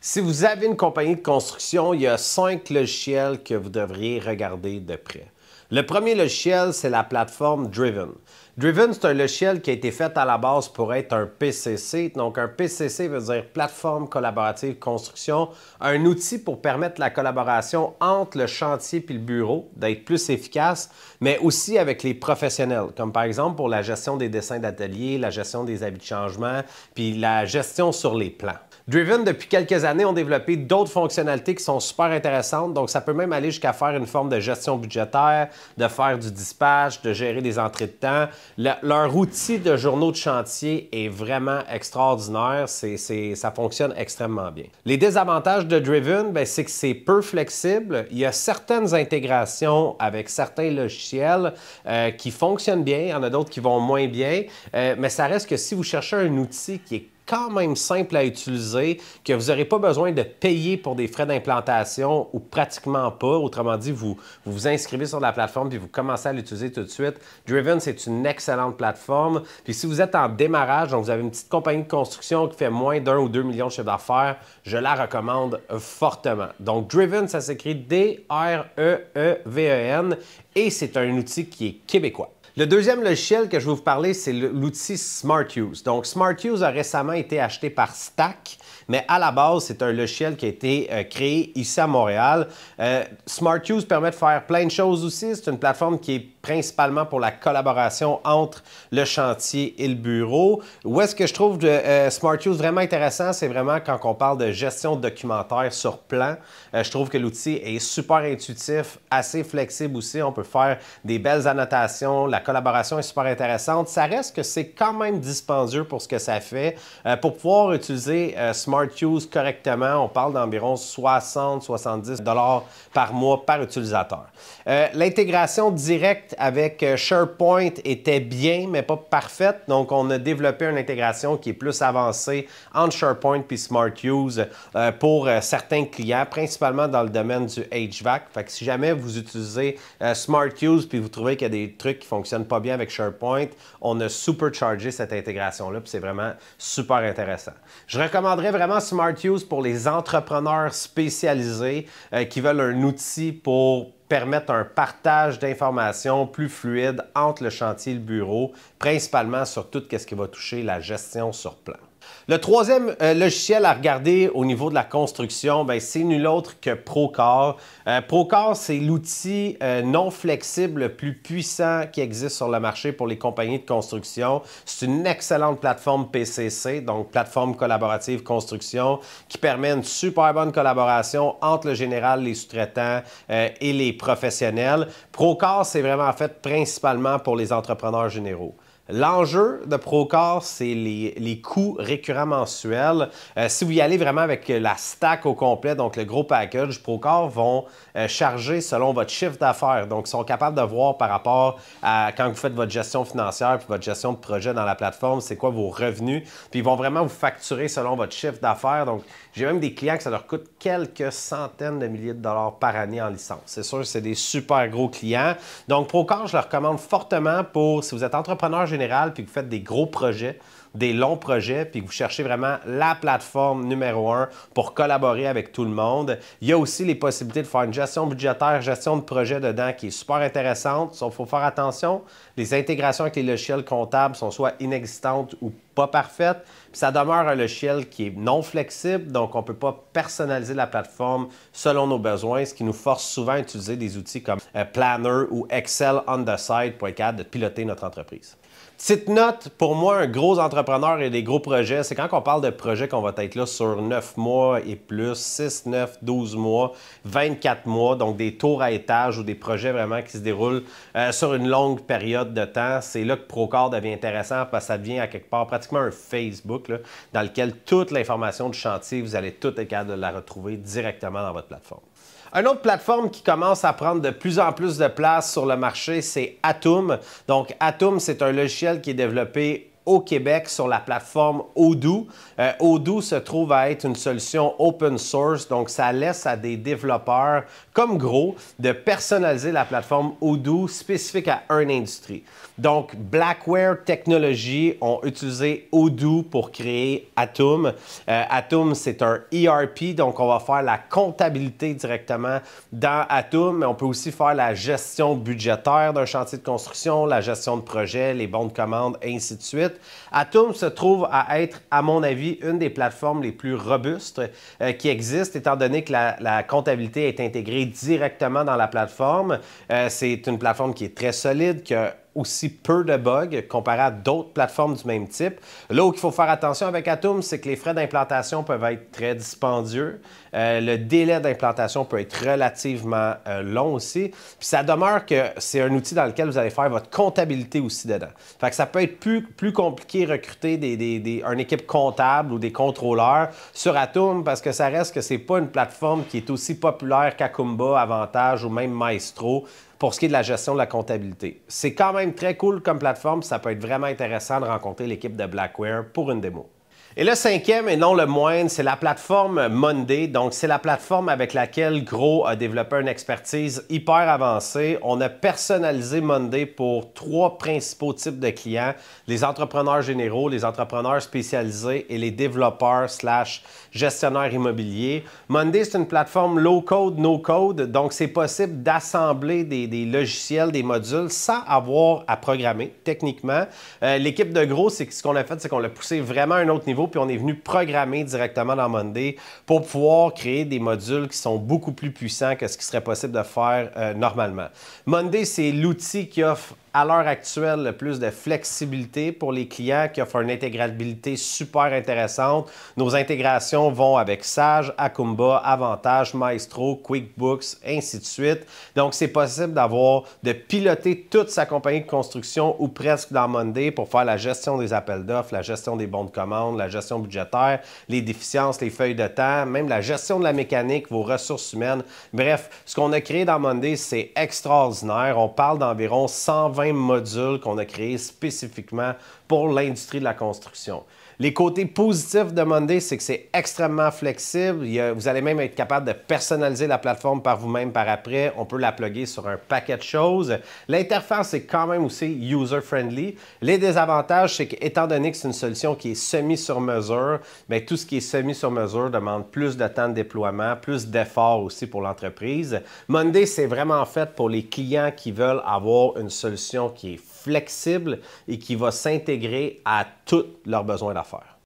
Si vous avez une compagnie de construction, il y a 5 logiciels que vous devriez regarder de près. Le premier logiciel, c'est la plateforme Driven. Driven, c'est un logiciel qui a été fait à la base pour être un PCC. Donc, un PCC veut dire Plateforme collaborative construction, un outil pour permettre la collaboration entre le chantier et le bureau, d'être plus efficace, mais aussi avec les professionnels, comme par exemple pour la gestion des dessins d'atelier, la gestion des avis de changement, puis la gestion sur les plans. Driven, depuis quelques années, ont développé d'autres fonctionnalités qui sont super intéressantes. Donc, ça peut même aller jusqu'à faire une forme de gestion budgétaire, de faire du dispatch, de gérer des entrées de temps. Leur outil de journaux de chantier est vraiment extraordinaire. Ça fonctionne extrêmement bien. Les désavantages de Driven, c'est que c'est peu flexible. Il y a certaines intégrations avec certains logiciels qui fonctionnent bien. Il y en a d'autres qui vont moins bien. Mais ça reste que si vous cherchez un outil qui est quand même simple à utiliser, que vous n'aurez pas besoin de payer pour des frais d'implantation ou pratiquement pas. Autrement dit, vous vous inscrivez sur la plateforme puis vous commencez à l'utiliser tout de suite. Driven, c'est une excellente plateforme. Puis si vous êtes en démarrage, donc vous avez une petite compagnie de construction qui fait moins d'1 ou 2 millions de chiffre d'affaires, je la recommande fortement. Donc Driven, ça s'écrit D-R-E-E-V-E-N et c'est un outil qui est québécois. Le deuxième logiciel que je vais vous parler, c'est l'outil SmartUse. Donc, SmartUse a récemment été acheté par Stack, mais à la base, c'est un logiciel qui a été créé ici à Montréal. SmartUse permet de faire plein de choses aussi. C'est une plateforme qui est principalement pour la collaboration entre le chantier et le bureau. Où est-ce que je trouve SmartUse vraiment intéressant? C'est vraiment quand on parle de gestion documentaire sur plan. Je trouve que l'outil est super intuitif, assez flexible aussi. On peut faire des belles annotations. La collaboration est super intéressante. Ça reste que c'est quand même dispendieux pour ce que ça fait. Pour pouvoir utiliser SmartUse correctement, on parle d'environ 60-70 $ par mois par utilisateur. L'intégration directe avec SharePoint était bien, mais pas parfaite. Donc, on a développé une intégration qui est plus avancée entre SharePoint et SmartUse pour certains clients, principalement dans le domaine du HVAC. Fait que si jamais vous utilisez SmartUse puis vous trouvez qu'il y a des trucs qui ne fonctionnent pas bien avec SharePoint, on a superchargé cette intégration-là, puis c'est vraiment super intéressant. Je recommanderais vraiment SmartUse pour les entrepreneurs spécialisés qui veulent un outil pour permettre un partage d'informations plus fluide entre le chantier et le bureau, principalement sur tout ce qui va toucher la gestion sur plan. Le troisième logiciel à regarder au niveau de la construction, c'est nul autre que Procore. Procore, c'est l'outil non flexible le plus puissant qui existe sur le marché pour les compagnies de construction. C'est une excellente plateforme PCC, donc plateforme collaborative construction, qui permet une super bonne collaboration entre le général, les sous-traitants et les professionnels. Procore, c'est vraiment fait principalement pour les entrepreneurs généraux. L'enjeu de Procore, c'est les coûts récurrents mensuels. Si vous y allez vraiment avec la stack au complet, donc le gros package, Procore vont charger selon votre chiffre d'affaires. Donc, ils sont capables de voir par rapport à quand vous faites votre gestion financière puis votre gestion de projet dans la plateforme, c'est quoi vos revenus. Puis, ils vont vraiment vous facturer selon votre chiffre d'affaires. Donc, j'ai même des clients que ça leur coûte quelques centaines de milliers de dollars par année en licence. C'est sûr que c'est des super gros clients. Donc, Procore, je le recommande fortement pour si vous êtes entrepreneur général puis que vous faites des gros projets, des longs projets, puis que vous cherchez vraiment la plateforme numéro 1 pour collaborer avec tout le monde. Il y a aussi les possibilités de faire une gestion budgétaire, gestion de projet dedans qui est super intéressante. Sauf qu'il faut faire attention, les intégrations avec les logiciels comptables sont soit inexistantes ou pas parfaites. Puis ça demeure un logiciel qui est non flexible, donc on ne peut pas personnaliser la plateforme selon nos besoins, ce qui nous force souvent à utiliser des outils comme Planner ou Excel on the side pour être capable de piloter notre entreprise. Petite note, pour moi, un gros entrepreneur et des gros projets, c'est quand on parle de projets qu'on va être là sur 9 mois et plus, 6, 9, 12 mois, 24 mois, donc des tours à étage ou des projets vraiment qui se déroulent sur une longue période de temps. C'est là que Procore devient intéressant parce que ça devient à quelque part pratiquement un Facebook là, dans lequel toute l'information du chantier, vous allez tout être capable de la retrouver directement dans votre plateforme. Une autre plateforme qui commence à prendre de plus en plus de place sur le marché, c'est Atum. Donc, Atum, c'est un logiciel qui est développé au Québec sur la plateforme Odoo. Odoo se trouve à être une solution open source, donc ça laisse à des développeurs comme Gros de personnaliser la plateforme Odoo spécifique à une industrie. Donc, Blackware Technologies ont utilisé Odoo pour créer Atum. Atum, c'est un ERP, donc on va faire la comptabilité directement dans Atum, mais on peut aussi faire la gestion budgétaire d'un chantier de construction, la gestion de projet, les bons de commande, et ainsi de suite. Atum se trouve à être, à mon avis, une des plateformes les plus robustes qui existent, étant donné que la comptabilité est intégrée directement dans la plateforme. C'est une plateforme qui est très solide, qui a aussi peu de bugs comparé à d'autres plateformes du même type. Là où il faut faire attention avec Atum, c'est que les frais d'implantation peuvent être très dispendieux. Le délai d'implantation peut être relativement long aussi. Puis ça demeure que c'est un outil dans lequel vous allez faire votre comptabilité aussi dedans. Fait que ça peut être plus compliqué de recruter une équipe comptable ou des contrôleurs sur Atum parce que ça reste que c'est pas une plateforme qui est aussi populaire qu'Akumba, Avantage ou même Maestro pour ce qui est de la gestion de la comptabilité. C'est quand même très cool comme plateforme, ça peut être vraiment intéressant de rencontrer l'équipe de Blackware pour une démo. Et le cinquième, et non le moindre, c'est la plateforme Monday. Donc, c'est la plateforme avec laquelle Gros a développé une expertise hyper avancée. On a personnalisé Monday pour 3 principaux types de clients, les entrepreneurs généraux, les entrepreneurs spécialisés et les développeurs / gestionnaires immobiliers. Monday, c'est une plateforme low-code, no-code. Donc, c'est possible d'assembler des logiciels, des modules sans avoir à programmer techniquement. L'équipe de Gros, ce qu'on a fait, c'est qu'on l'a poussé vraiment à un autre niveau, puis on est venu programmer directement dans Monday pour pouvoir créer des modules qui sont beaucoup plus puissants que ce qui serait possible de faire normalement. Monday, c'est l'outil qui offre à l'heure actuelle le plus de flexibilité pour les clients, qui offre une intégrabilité super intéressante. Nos intégrations vont avec Sage, Akumba, Avantage, Maestro, QuickBooks, ainsi de suite. Donc, c'est possible de piloter toute sa compagnie de construction ou presque dans Monday pour faire la gestion des appels d'offres, la gestion des bons de commande, la gestion budgétaire, les déficiences, les feuilles de temps, même la gestion de la mécanique, vos ressources humaines. Bref, ce qu'on a créé dans Monday, c'est extraordinaire. On parle d'environ 120 modules qu'on a créés spécifiquement pour l'industrie de la construction. Les côtés positifs de Monday, c'est que c'est extrêmement flexible. Vous allez même être capable de personnaliser la plateforme par vous-même par après. On peut la plugger sur un paquet de choses. L'interface est quand même aussi user-friendly. Les désavantages, c'est qu'étant donné que c'est une solution qui est semi-sur-mesure, bien, tout ce qui est semi-sur-mesure demande plus de temps de déploiement, plus d'efforts aussi pour l'entreprise. Monday, c'est vraiment fait pour les clients qui veulent avoir une solution qui est flexible et qui va s'intégrer à tous leurs besoins d'affaires.